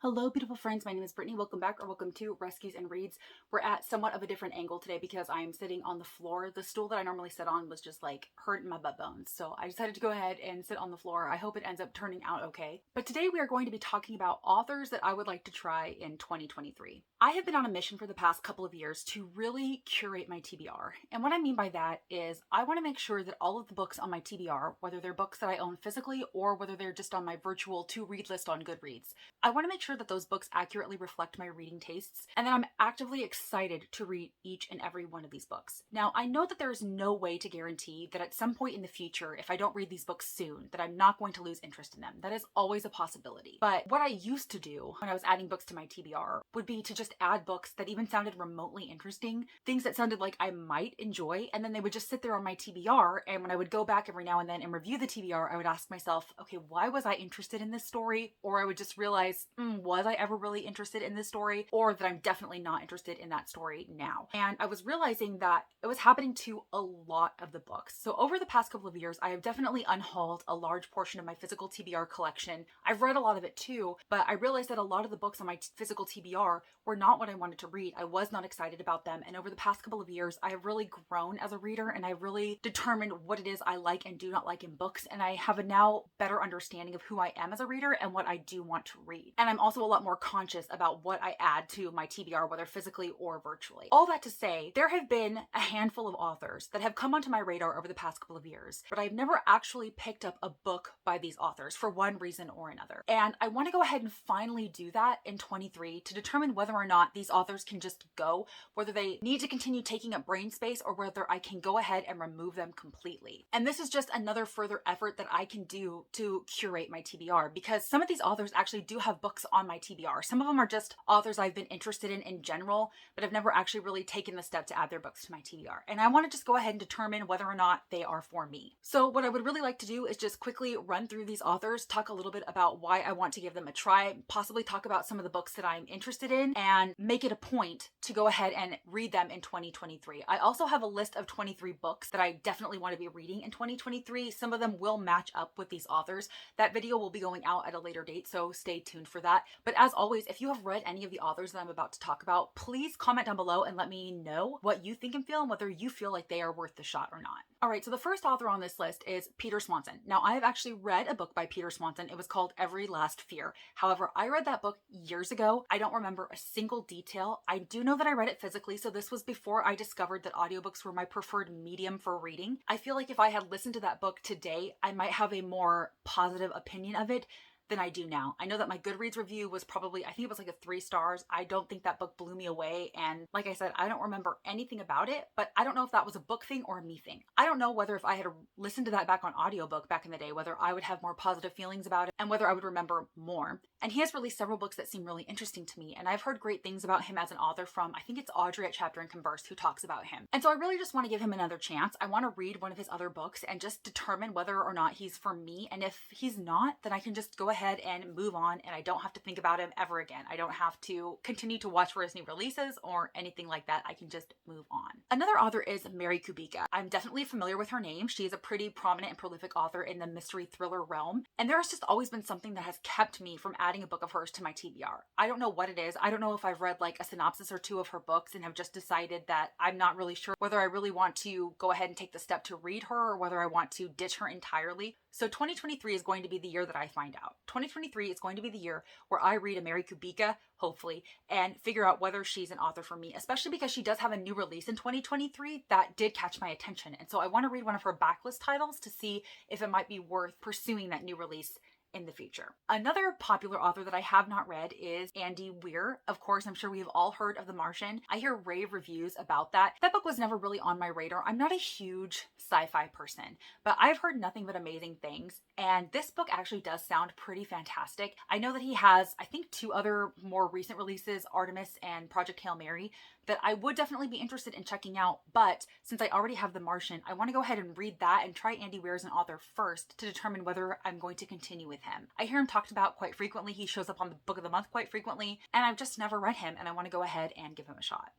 Hello, beautiful friends. My name is Brittany. Welcome back or welcome to Rescues and Reads. We're at somewhat of a different angle today because I'm sitting on the floor. The stool that I normally sit on was just like hurting my butt bones. So I decided to go ahead and sit on the floor. I hope it ends up turning out okay. But today we are going to be talking about authors that I would like to try in 2023. I have been on a mission for the past couple of years to really curate my TBR. And what I mean by that is I want to make sure that all of the books on my TBR, whether they're books that I own physically or whether they're just on my virtual to-read list on Goodreads, I want to make sure that those books accurately reflect my reading tastes and that I'm actively excited to read each and every one of these books. Now, I know that there is no way to guarantee that at some point in the future, if I don't read these books soon, that I'm not going to lose interest in them. That is always a possibility. But what I used to do when I was adding books to my TBR would be to just add books that even sounded remotely interesting, things that sounded like I might enjoy, and then they would just sit there on my TBR, and when I would go back every now and then and review the TBR, I would ask myself, okay, why was I interested in this story? Or I would just realize, was I ever really interested in this story? Or that I'm definitely not interested in that story now. And I was realizing that it was happening to a lot of the books. So over the past couple of years, I have definitely unhauled a large portion of my physical TBR collection. I've read a lot of it too, but I realized that a lot of the books on my physical TBR were not what I wanted to read. I was not excited about them. And over the past couple of years, I have really grown as a reader and I really determined what it is I like and do not like in books. And I have a now better understanding of who I am as a reader and what I do want to read. And I'm also a lot more conscious about what I add to my TBR, whether physically or virtually. All that to say, there have been a handful of authors that have come onto my radar over the past couple of years, but I've never actually picked up a book by these authors for one reason or another. And I want to go ahead and finally do that in 23 to determine whether or not these authors can just go, whether they need to continue taking up brain space or whether I can go ahead and remove them completely. And this is just another further effort that I can do to curate my TBR because some of these authors actually do have books on my TBR. Some of them are just authors I've been interested in general, but I've never actually really taken the step to add their books to my TBR. And I want to just go ahead and determine whether or not they are for me. So what I would really like to do is just quickly run through these authors, talk a little bit about why I want to give them a try, possibly talk about some of the books that I'm interested in, and make it a point to go ahead and read them in 2023. I also have a list of 23 books that I definitely want to be reading in 2023. Some of them will match up with these authors. That video will be going out at a later date, so stay tuned for that. But as always, if you have read any of the authors that I'm about to talk about, please comment down below and let me know what you think and feel and whether you feel like they are worth the shot or not. All right, so the first author on this list is Peter Swanson. Now, I have actually read a book by Peter Swanson. It was called Every Last Fear. However, I read that book years ago. I don't remember a single detail. I do know that I read it physically, so this was before I discovered that audiobooks were my preferred medium for reading. I feel like if I had listened to that book today, I might have a more positive opinion of it than I do now. I know that my Goodreads review was probably, I think it was like a 3 stars. I don't think that book blew me away. And like I said, I don't remember anything about it, but I don't know if that was a book thing or a me thing. I don't know whether if I had listened to that back on audiobook back in the day, whether I would have more positive feelings about it and whether I would remember more. And he has released several books that seem really interesting to me. And I've heard great things about him as an author from, I think it's Audrey at Chapter and Converse who talks about him. And so I really just want to give him another chance. I want to read one of his other books and just determine whether or not he's for me. And if he's not, then I can just go ahead and move on and I don't have to think about him ever again. I don't have to continue to watch for his new releases or anything like that. I can just move on. Another author is Mary Kubica. I'm definitely familiar with her name. She is a pretty prominent and prolific author in the mystery thriller realm. And there has just always been something that has kept me from adding a book of hers to my TBR. I don't know what it is. I don't know if I've read like a synopsis or two of her books and have just decided that I'm not really sure whether I really want to go ahead and take the step to read her or whether I want to ditch her entirely. So 2023 is going to be the year that I find out. 2023 is going to be the year where I read a Mary Kubica, hopefully, and figure out whether she's an author for me, especially because she does have a new release in 2023 that did catch my attention. And so I want to read one of her backlist titles to see if it might be worth pursuing that new release in the future. Another popular author that I have not read is Andy Weir. Of course, I'm sure we have all heard of The Martian. I hear rave reviews about that. That book was never really on my radar. I'm not a huge sci-fi person, but I've heard nothing but amazing things. And this book actually does sound pretty fantastic. I know that he has, I think, 2 other more recent releases, Artemis and Project Hail Mary, that I would definitely be interested in checking out. But since I already have The Martian, I want to go ahead and read that and try Andy Weir as an author first to determine whether I'm going to continue with him. I hear him talked about quite frequently. He shows up on the Book of the Month quite frequently, and I've just never read him, and I want to go ahead and give him a shot.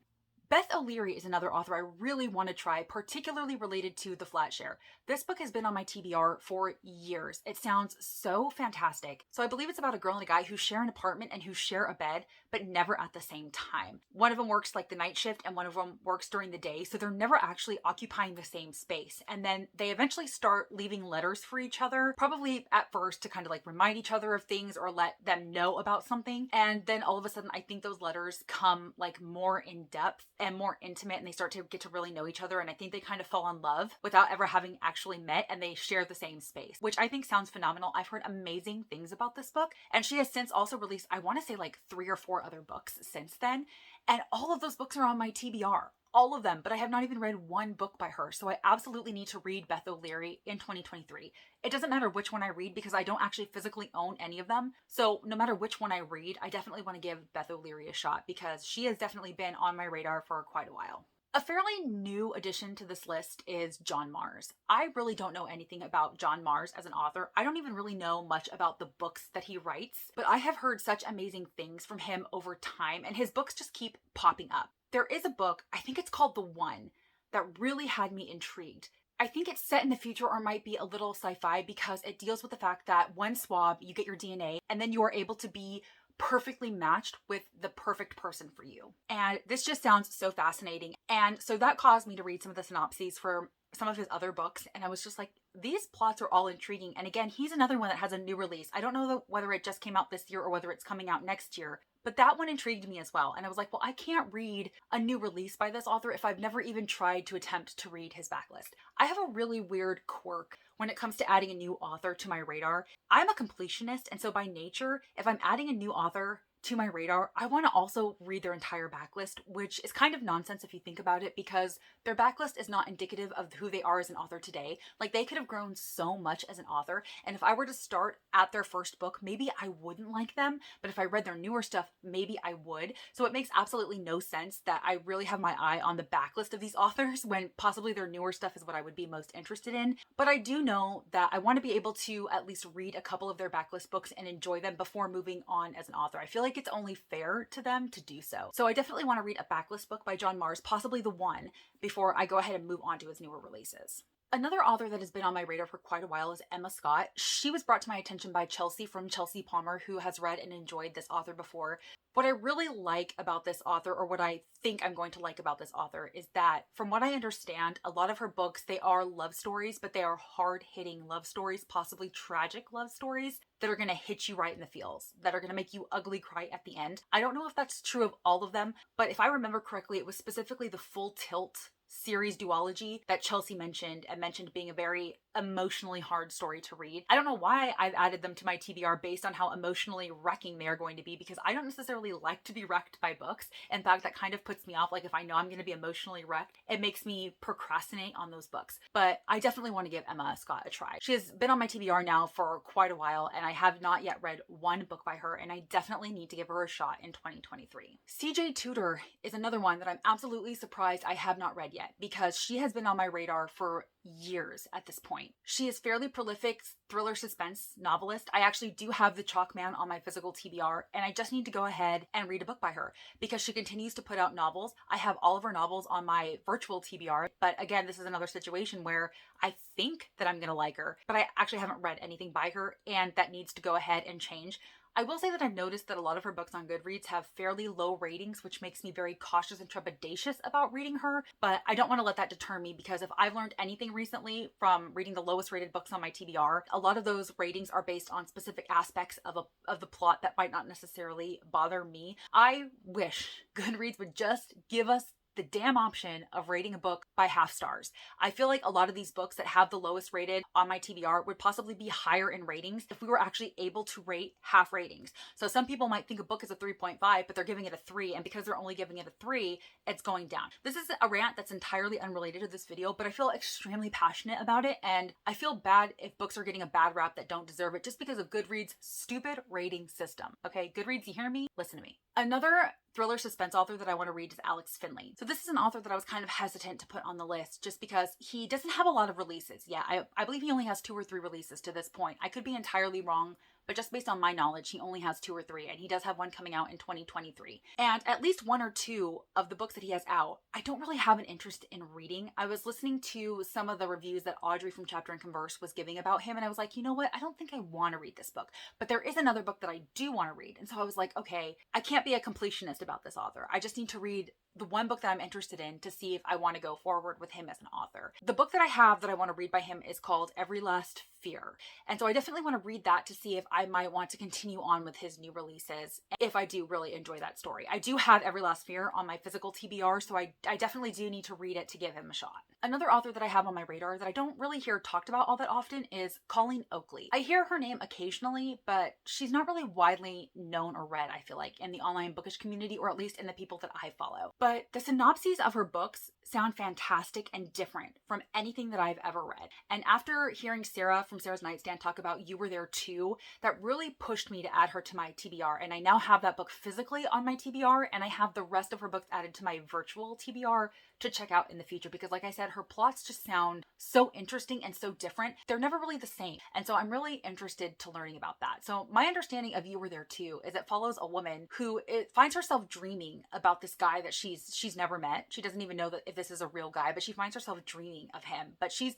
Beth O'Leary is another author I really want to try, particularly related to The Flat Share. This book has been on my TBR for years. It sounds so fantastic. So I believe it's about a girl and a guy who share an apartment and who share a bed, but never at the same time. One of them works like the night shift and one of them works during the day, so they're never actually occupying the same space. And then they eventually start leaving letters for each other, probably at first to kind of like remind each other of things or let them know about something. And then all of a sudden, I think those letters come like more in depth and more intimate, and they start to get to really know each other. And I think they kind of fall in love without ever having actually met, and they share the same space, which I think sounds phenomenal. I've heard amazing things about this book, and she has since also released, I want to say like 3 or 4 other books since then, and all of those books are on my TBR. All of them, but I have not even read one book by her. So I absolutely need to read Beth O'Leary in 2023. It doesn't matter which one I read because I don't actually physically own any of them. So no matter which one I read, I definitely want to give Beth O'Leary a shot because she has definitely been on my radar for quite a while. A fairly new addition to this list is John Marrs. I really don't know anything about John Marrs as an author. I don't even really know much about the books that he writes, but I have heard such amazing things from him over time, and his books just keep popping up. There is a book, I think it's called The One, that really had me intrigued. I think it's set in the future or might be a little sci-fi because it deals with the fact that one swab, you get your DNA, and then you are able to be perfectly matched with the perfect person for you. And this just sounds so fascinating. And so that caused me to read some of the synopses for some of his other books. And I was just like, these plots are all intriguing. And again, he's another one that has a new release. I don't know whether it just came out this year or whether it's coming out next year. But that one intrigued me as well. And I was like, well, I can't read a new release by this author if I've never even tried to attempt to read his backlist. I have a really weird quirk when it comes to adding a new author to my radar. I'm a completionist. And so by nature, if I'm adding a new author to my radar, I want to also read their entire backlist, which is kind of nonsense if you think about it, because their backlist is not indicative of who they are as an author today. Like, they could have grown so much as an author, and if I were to start at their first book, maybe I wouldn't like them, but if I read their newer stuff, maybe I would. So it makes absolutely no sense that I really have my eye on the backlist of these authors when possibly their newer stuff is what I would be most interested in. But I do know that I want to be able to at least read a couple of their backlist books and enjoy them before moving on as an author. I feel like it's only fair to them to do so. So I definitely want to read a backlist book by John Marrs, possibly The One, before I go ahead and move on to his newer releases. Another author that has been on my radar for quite a while is Emma Scott. She was brought to my attention by Chelsea from Chelsea Palmer, who has read and enjoyed this author before. What I really like about this author, or what I think I'm going to like about this author, is that from what I understand, a lot of her books, they are love stories, but they are hard-hitting love stories, possibly tragic love stories that are going to hit you right in the feels, that are going to make you ugly cry at the end. I don't know if that's true of all of them, but if I remember correctly, it was specifically the Full Tilt series duology that Chelsea mentioned, and mentioned being a very emotionally hard story to read. I don't know why I've added them to my TBR based on how emotionally wrecking they are going to be, because I don't necessarily like to be wrecked by books. In fact, that kind of puts me off. Like, if I know I'm going to be emotionally wrecked, it makes me procrastinate on those books. But I definitely want to give Emma Scott a try. She has been on my TBR now for quite a while, and I have not yet read one book by her, and I definitely need to give her a shot in 2023. CJ Tudor is another one that I'm absolutely surprised I have not read yet, because she has been on my radar for years at this point. She is fairly prolific thriller suspense novelist. I actually do have The Chalk Man on my physical TBR, and I just need to go ahead and read a book by her because she continues to put out novels. I have all of her novels on my virtual TBR, but again, this is another situation where I think that I'm gonna like her, but I actually haven't read anything by her, and that needs to go ahead and change. I will say that I've noticed that a lot of her books on Goodreads have fairly low ratings, which makes me very cautious and trepidatious about reading her, but I don't want to let that deter me, because if I've learned anything recently from reading the lowest rated books on my TBR, a lot of those ratings are based on specific aspects of the plot that might not necessarily bother me. I wish Goodreads would just give us the damn option of rating a book by half stars. I feel like a lot of these books that have the lowest rated on my TBR would possibly be higher in ratings if we were actually able to rate half ratings. So some people might think a book is a 3.5, but they're giving it a 3, and because they're only giving it a 3, it's going down. This is a rant that's entirely unrelated to this video, but I feel extremely passionate about it, and I feel bad if books are getting a bad rap that don't deserve it just because of Goodreads' stupid rating system. Okay, Goodreads, you hear me? Listen to me. Another thriller suspense author that I want to read is Alex Finlay. So this is an author that I was kind of hesitant to put on the list just because he doesn't have a lot of releases. Yeah, I believe he only has 2 or 3 releases to this point. I could be entirely wrong, but just based on my knowledge, he only has 2 or 3, and he does have one coming out in 2023. And at least 1 or 2 of the books that he has out, I don't really have an interest in reading. I was listening to some of the reviews that Audrey from Chapter and Converse was giving about him, and I was like, you know what? I don't think I want to read this book, but there is another book that I do want to read. And so I was like, okay, I can't be a completionist about this author. I just need to read the one book that I'm interested in to see if I want to go forward with him as an author. The book that I have that I want to read by him is called Every Last Fear. And so I definitely want to read that to see if I might want to continue on with his new releases, if I do really enjoy that story. I do have Every Last Fear on my physical TBR, so I definitely do need to read it to give him a shot. Another author that I have on my radar that I don't really hear talked about all that often is Colleen Oakley. I hear her name occasionally, but she's not really widely known or read, I feel like, in the online bookish community, or at least in the people that I follow. But the synopses of her books sound fantastic and different from anything that I've ever read. And after hearing Sarah from Sarah's Nightstand talk about You Were There Too, that really pushed me to add her to my TBR. And I now have that book physically on my TBR, and I have the rest of her books added to my virtual TBR to check out in the future, because like I said, her plots just sound so interesting and so different. They're never really the same. And so I'm really interested to learning about that. So my understanding of You Were There Too is it follows a woman who finds herself dreaming about this guy that she's never met. She doesn't even know that if this is a real guy, but she finds herself dreaming of him. But she's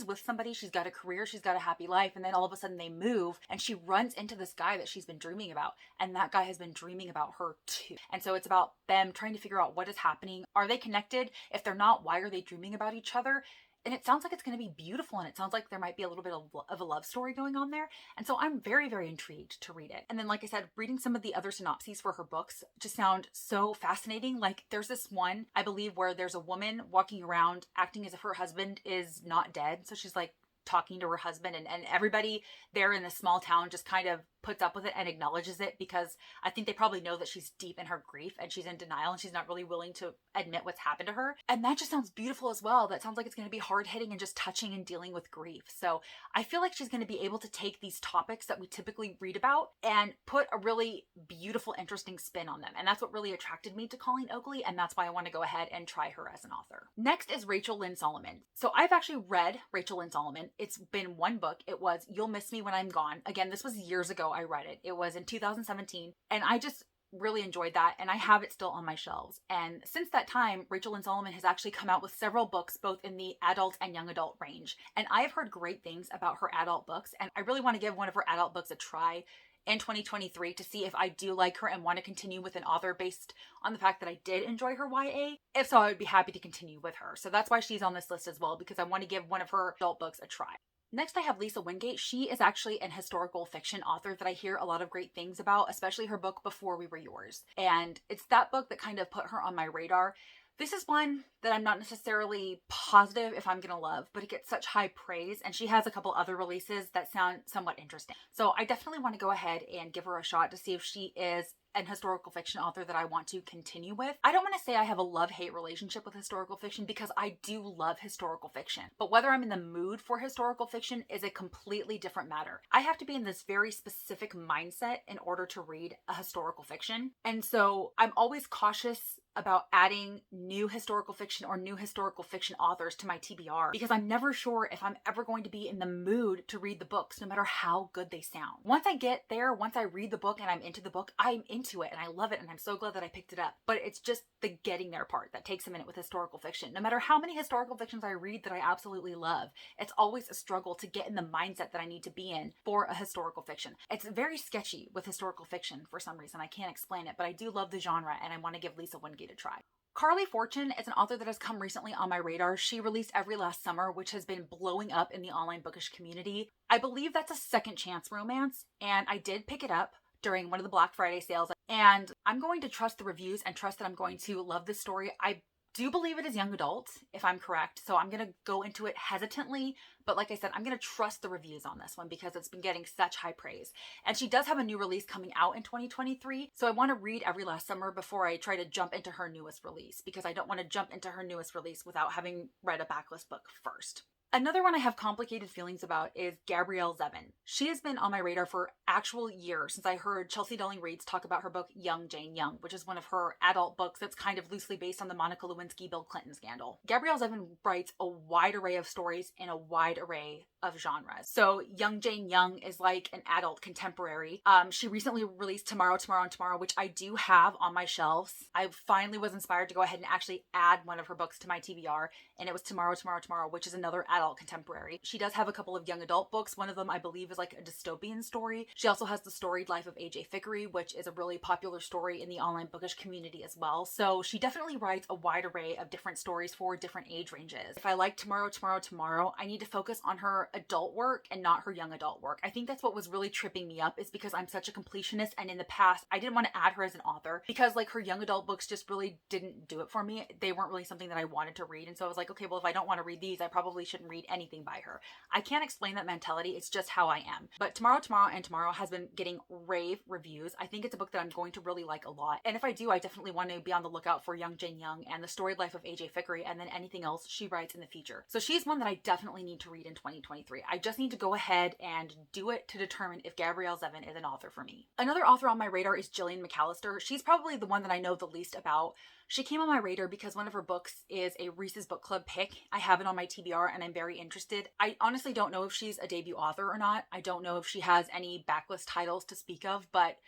with somebody, she's got a career, she's got a happy life, and then all of a sudden they move and she runs into this guy that she's been dreaming about, and that guy has been dreaming about her too. And so it's about them trying to figure out what is happening. Are they connected? If they're not, why are they dreaming about each other? And it sounds like it's going to be beautiful, and it sounds like there might be a little bit of a love story going on there. And so I'm very, very intrigued to read it. And then, like I said, reading some of the other synopses for her books just sound so fascinating. Like there's this one, I believe, where there's a woman walking around acting as if her husband is not dead. So she's like talking to her husband, and everybody there in this small town just kind of puts up with it and acknowledges it, because I think they probably know that she's deep in her grief and she's in denial and she's not really willing to admit what's happened to her. And that just sounds beautiful as well. That sounds like it's going to be hard hitting and just touching and dealing with grief. So I feel like she's going to be able to take these topics that we typically read about and put a really beautiful, interesting spin on them. And that's what really attracted me to Colleen Oakley, and that's why I want to go ahead and try her as an author. Next is Rachel Lynn Solomon. So I've actually read Rachel Lynn Solomon. It's been one book. It was You'll Miss Me When I'm Gone. Again, this was years ago I read it. It was in 2017, and I just really enjoyed that, and I have it still on my shelves. And since that time, Rachel Lynn Solomon has actually come out with several books, both in the adult and young adult range. And I have heard great things about her adult books, and I really want to give one of her adult books a try in 2023 to see if I do like her and want to continue with an author based on the fact that I did enjoy her YA. If so, I would be happy to continue with her. So that's why she's on this list as well, because I want to give one of her adult books a try. Next, I have Lisa Wingate. She is actually an historical fiction author that I hear a lot of great things about, especially her book Before We Were Yours. And it's that book that kind of put her on my radar. This is one that I'm not necessarily positive if I'm going to love, but it gets such high praise, and she has a couple other releases that sound somewhat interesting. So I definitely want to go ahead and give her a shot to see if she is an historical fiction author that I want to continue with. I don't want to say I have a love-hate relationship with historical fiction, because I do love historical fiction. But whether I'm in the mood for historical fiction is a completely different matter. I have to be in this very specific mindset in order to read a historical fiction. And so I'm always cautious about adding new historical fiction or new historical fiction authors to my TBR, because I'm never sure if I'm ever going to be in the mood to read the books, no matter how good they sound. Once I get there, once I read the book and I'm into the book, I'm into it and I love it, and I'm so glad that I picked it up. But it's just the getting there part that takes a minute with historical fiction. No matter how many historical fictions I read that I absolutely love, it's always a struggle to get in the mindset that I need to be in for a historical fiction. It's very sketchy with historical fiction for some reason. I can't explain it, but I do love the genre, and I want to give Lisa Wingate a try. Carley Fortune is an author that has come recently on my radar. She released Every Last Summer, which has been blowing up in the online bookish community. I believe that's a second chance romance, and I did pick it up during one of the Black Friday sales, and I'm going to trust the reviews and trust that I'm going to love this story. I do believe it is young adult, if I'm correct, so I'm going to go into it hesitantly, but like I said, I'm going to trust the reviews on this one because it's been getting such high praise. And she does have a new release coming out in 2023, so I want to read Every Last Summer before I try to jump into her newest release, because I don't want to jump into her newest release without having read a backlist book first. Another one I have complicated feelings about is Gabrielle Zevin. She has been on my radar for actual years since I heard Chelsea Darling Reads talk about her book Young Jane Young, which is one of her adult books that's kind of loosely based on the Monica Lewinsky-Bill Clinton scandal. Gabrielle Zevin writes a wide array of stories in a wide array of genres. So Young Jane Young is like an adult contemporary. She recently released Tomorrow, Tomorrow, and Tomorrow, which I do have on my shelves. I finally was inspired to go ahead and actually add one of her books to my TBR, and it was Tomorrow, Tomorrow, Tomorrow, which is another adult contemporary. She does have a couple of young adult books. One of them, I believe, is like a dystopian story. She also has The Storied Life of A.J. Fickery, which is a really popular story in the online bookish community as well. So she definitely writes a wide array of different stories for different age ranges. If I like Tomorrow, Tomorrow, Tomorrow, I need to focus on her adult work and not her young adult work. I think that's what was really tripping me up, is because I'm such a completionist, and in the past I didn't want to add her as an author because like her young adult books just really didn't do it for me. They weren't really something that I wanted to read, and so I was like, okay, well, if I don't want to read these, I probably shouldn't read anything by her. I can't explain that mentality. It's just how I am. But Tomorrow, Tomorrow, and Tomorrow has been getting rave reviews. I think it's a book that I'm going to really like a lot. And if I do, I definitely want to be on the lookout for Young Jane Young and The Storied Life of A.J. Fickery, and then anything else she writes in the future. So she's one that I definitely need to read in 2023. I just need to go ahead and do it to determine if Gabrielle Zevin is an author for me. Another author on my radar is Gillian McAllister. She's probably the one that I know the least about. She came on my radar because one of her books is a Reese's Book Club pick. I have it on my TBR and I'm very interested. I honestly don't know if she's a debut author or not. I don't know if she has any backlist titles to speak of, but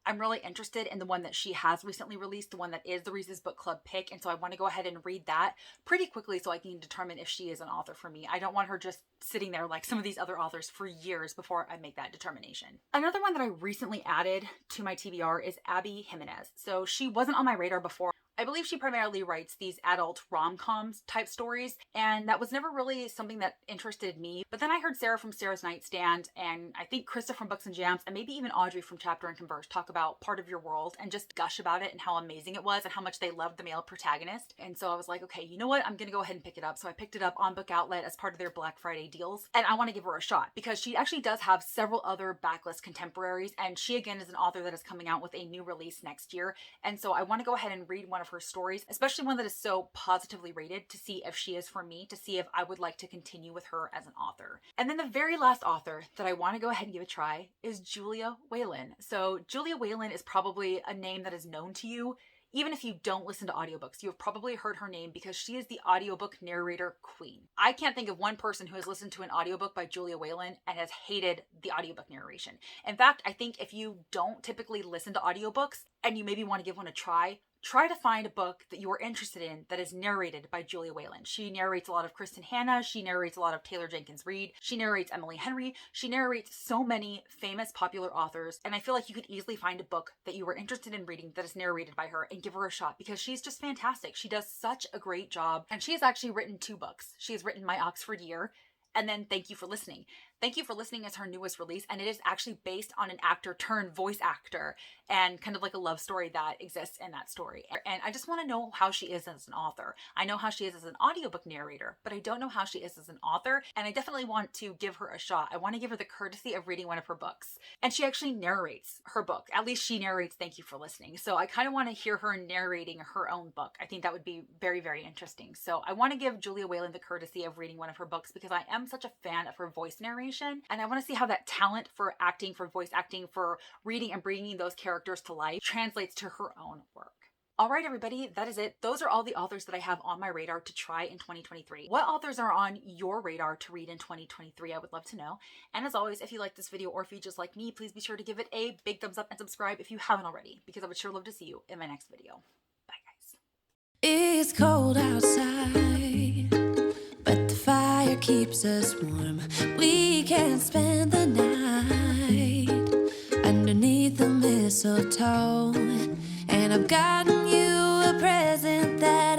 I'm really interested in the one that she has recently released, the one that is the Reese's Book Club pick. And so I want to go ahead and read that pretty quickly so I can determine if she is an author for me. I don't want her just sitting there like some of these other authors for years before I make that determination. Another one that I recently added to my TBR is Abbey Jimenez. So she wasn't on my radar before. I believe she primarily writes these adult rom-coms type stories, and that was never really something that interested me. But then I heard Sarah from Sarah's Nightstand, and I think Krista from Books and Jams, and maybe even Audrey from Chapter and Converse talk about Part of Your World and just gush about it and how amazing it was and how much they loved the male protagonist. And so I was like, okay, you know what? I'm gonna go ahead and pick it up. So I picked it up on Book Outlet as part of their Black Friday deals, and I want to give her a shot because she actually does have several other backlist contemporaries, and she again is an author that is coming out with a new release next year. And so I want to go ahead and read one of her stories, especially one that is so positively rated, to see if she is for me, to see if I would like to continue with her as an author. And then the very last author that I want to go ahead and give a try is Julia Whelan. So Julia Whelan is probably a name that is known to you. Even if you don't listen to audiobooks, you have probably heard her name because she is the audiobook narrator queen. I can't think of one person who has listened to an audiobook by Julia Whelan and has hated the audiobook narration. In fact, I think if you don't typically listen to audiobooks and you maybe want to give one a try to find a book that you are interested in that is narrated by Julia Whelan. She narrates a lot of Kristen Hanna. She narrates a lot of Taylor Jenkins Reid. She narrates Emily Henry. She narrates so many famous popular authors. And I feel like you could easily find a book that you are interested in reading that is narrated by her and give her a shot because she's just fantastic. She does such a great job. And she has actually written 2 books. She has written My Oxford Year and then Thank You for Listening. Thank You for Listening is her newest release, and it is actually based on an actor turned voice actor and kind of like a love story that exists in that story. And I just want to know how she is as an author. I know how she is as an audiobook narrator, but I don't know how she is as an author, and I definitely want to give her a shot. I want to give her the courtesy of reading one of her books. And she actually narrates her book. At least she narrates Thank You for Listening. So I kind of want to hear her narrating her own book. I think that would be very, very interesting. So I want to give Julia Whelan the courtesy of reading one of her books because I am such a fan of her voice narration. And I want to see how that talent for acting, for voice acting, for reading and bringing those characters to life translates to her own work. All right, everybody, that is it. Those are all the authors that I have on my radar to try in 2023. What authors are on your radar to read in 2023? I would love to know. And as always, if you like this video or if you just like me, please be sure to give it a big thumbs up and subscribe if you haven't already, because I would sure love to see you in my next video. Bye, guys. It's cold outside, but the fire keeps us warm. We can spend the night underneath the mistletoe, and I've gotten you a present that